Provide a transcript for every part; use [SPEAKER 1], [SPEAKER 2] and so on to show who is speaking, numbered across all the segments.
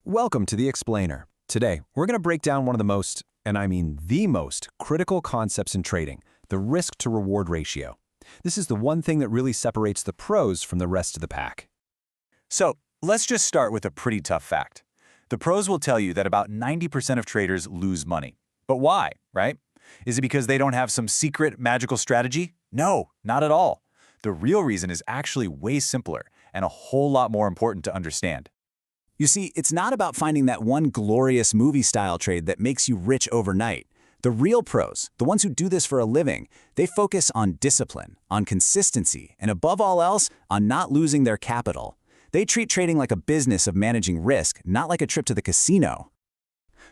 [SPEAKER 1] Welcome to The Explainer. Today, we're going to break down one of the most, and I mean the most, critical concepts in trading, the risk-to-reward ratio. This is the one thing that really separates the pros from the rest of the pack.
[SPEAKER 2] So, let's just start with a pretty tough fact. The pros will tell you that about 90% of traders lose money. But why, right? Is it because they don't have some secret magical strategy? No, not at all. The real reason is actually way simpler and a whole lot more important to understand. You see, it's not about finding that one glorious movie-style trade that makes you rich overnight. The real pros, the ones who do this for a living, they focus on discipline, on consistency, and above all else, on not losing their capital. They treat trading like a business of managing risk, not like a trip to the casino.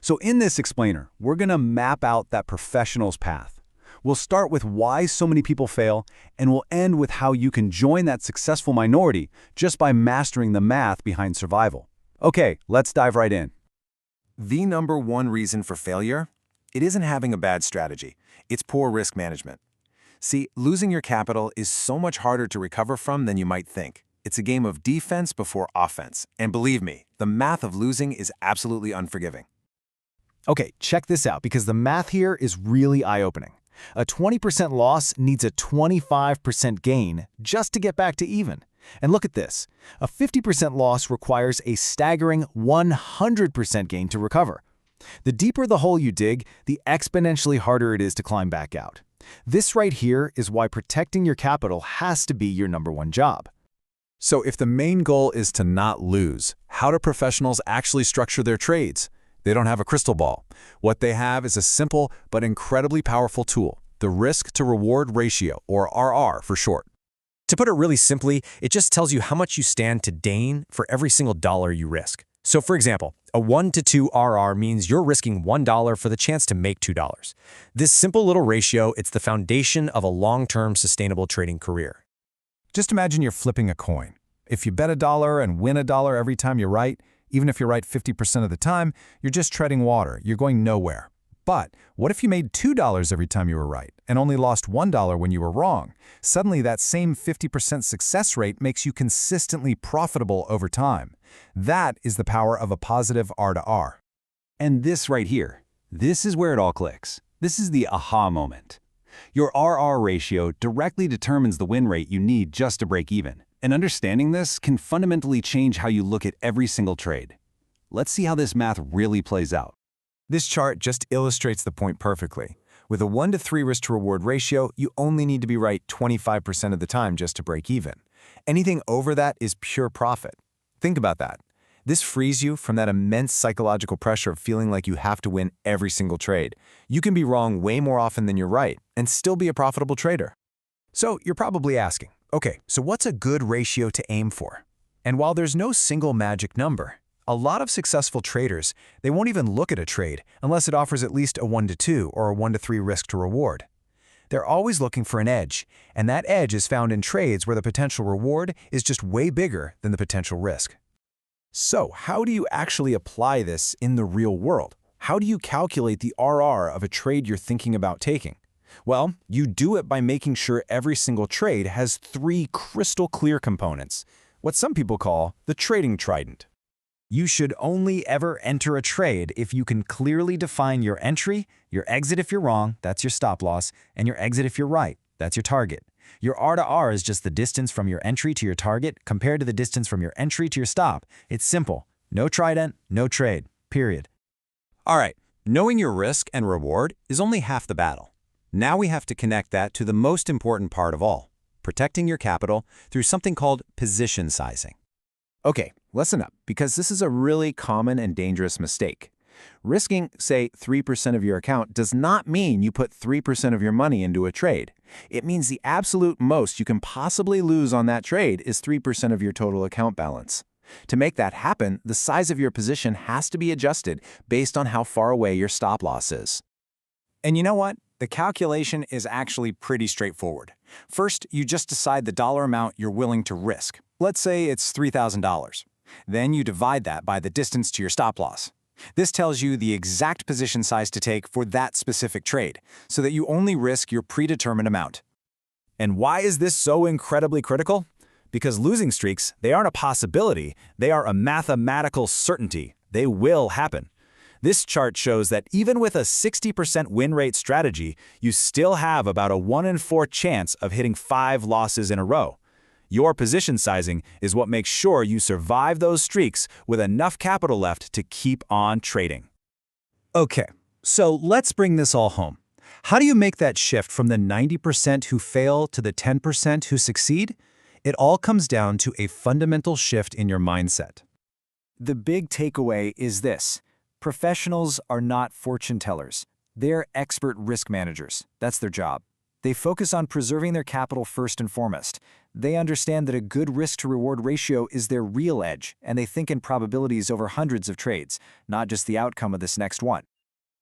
[SPEAKER 1] So in this explainer, we're going to map out that professional's path. We'll start with why so many people fail, and we'll end with how you can join that successful minority just by mastering the math behind survival. Okay, let's dive right in.
[SPEAKER 3] The number one reason for failure? It isn't having a bad strategy. It's poor risk management. See, losing your capital is so much harder to recover from than you might think. It's a game of defense before offense. And believe me, the math of losing is absolutely unforgiving.
[SPEAKER 4] Okay, check this out because the math here is really eye-opening. A 20% loss needs a 25% gain just to get back to even. And look at this. A 50% loss requires a staggering 100% gain to recover. The deeper the hole you dig, the exponentially harder it is to climb back out. This right here is why protecting your capital has to be your number one job.
[SPEAKER 1] So if the main goal is to not lose, how do professionals actually structure their trades? They don't have a crystal ball. What they have is a simple but incredibly powerful tool, the risk-to-reward ratio, or RR for short.
[SPEAKER 5] To put it really simply, it just tells you how much you stand to gain for every single dollar you risk. So for example, a 1 to 2 RR means you're risking $1 for the chance to make $2. This simple little ratio, it's the foundation of a long-term sustainable trading career.
[SPEAKER 1] Just imagine you're flipping a coin. If you bet $1 and win $1 every time you're right, even if you're right 50% of the time, you're just treading water. You're going nowhere. But what if you made $2 every time you were right and only lost $1 when you were wrong? Suddenly, that same 50% success rate makes you consistently profitable over time. That is the power of a positive R to R.
[SPEAKER 6] And this right here, this is where it all clicks. This is the aha moment. Your RR ratio directly determines the win rate you need just to break even. And understanding this can fundamentally change how you look at every single trade. Let's see how this math really plays out.
[SPEAKER 3] This chart just illustrates the point perfectly. With a 1 to 3 risk-to-reward ratio, you only need to be right 25% of the time just to break even. Anything over that is pure profit. Think about that. This frees you from that immense psychological pressure of feeling like you have to win every single trade. You can be wrong way more often than you're right and still be a profitable trader.
[SPEAKER 2] So you're probably asking, okay, so what's a good ratio to aim for? And while there's no single magic number, a lot of successful traders, they won't even look at a trade unless it offers at least a 1 to 2 or a 1 to 3 risk to reward. They're always looking for an edge, and that edge is found in trades where the potential reward is just way bigger than the potential risk. So how do you actually apply this in the real world? How do you calculate the RR of a trade you're thinking about taking? Well, you do it by making sure every single trade has 3 crystal clear components, what some people call the trading trident. You should only ever enter a trade if you can clearly define your entry, your exit if you're wrong, that's your stop loss, and your exit if you're right, that's your target. Your R to R is just the distance from your entry to your target compared to the distance from your entry to your stop. It's simple. No trident, no trade, period.
[SPEAKER 6] All right, knowing your risk and reward is only half the battle. Now we have to connect that to the most important part of all, protecting your capital through something called position sizing.
[SPEAKER 3] Okay, listen up, because this is a really common and dangerous mistake. Risking, say, 3% of your account does not mean you put 3% of your money into a trade. It means the absolute most you can possibly lose on that trade is 3% of your total account balance. To make that happen, the size of your position has to be adjusted based on how far away your stop loss is. And you know what? The calculation is actually pretty straightforward. First, you just decide the dollar amount you're willing to risk. Let's say it's $3,000. Then you divide that by the distance to your stop loss. This tells you the exact position size to take for that specific trade, so that you only risk your predetermined amount. And why is this so incredibly critical? Because losing streaks, they aren't a possibility, they are a mathematical certainty,
[SPEAKER 2] They will happen. This chart shows that even with a 60% win rate strategy, you still have about a 1 in 4 chance of hitting 5 losses in a row. Your position sizing is what makes sure you survive those streaks with enough capital left to keep on trading.
[SPEAKER 1] Okay, so let's bring this all home. How do you make that shift from the 90% who fail to the 10% who succeed? It all comes down to a fundamental shift in your mindset.
[SPEAKER 2] The big takeaway is this. Professionals are not fortune tellers. They're expert risk managers. That's their job. They focus on preserving their capital first and foremost. They understand that a good risk-to-reward ratio is their real edge, and they think in probabilities over hundreds of trades, not just the outcome of this next one.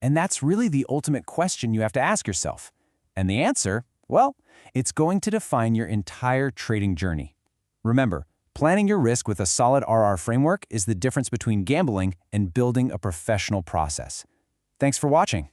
[SPEAKER 6] And that's really the ultimate question you have to ask yourself. And the answer, well, it's going to define your entire trading journey. Remember, planning your risk with a solid RR framework is the difference between gambling and building a professional process. Thanks for watching.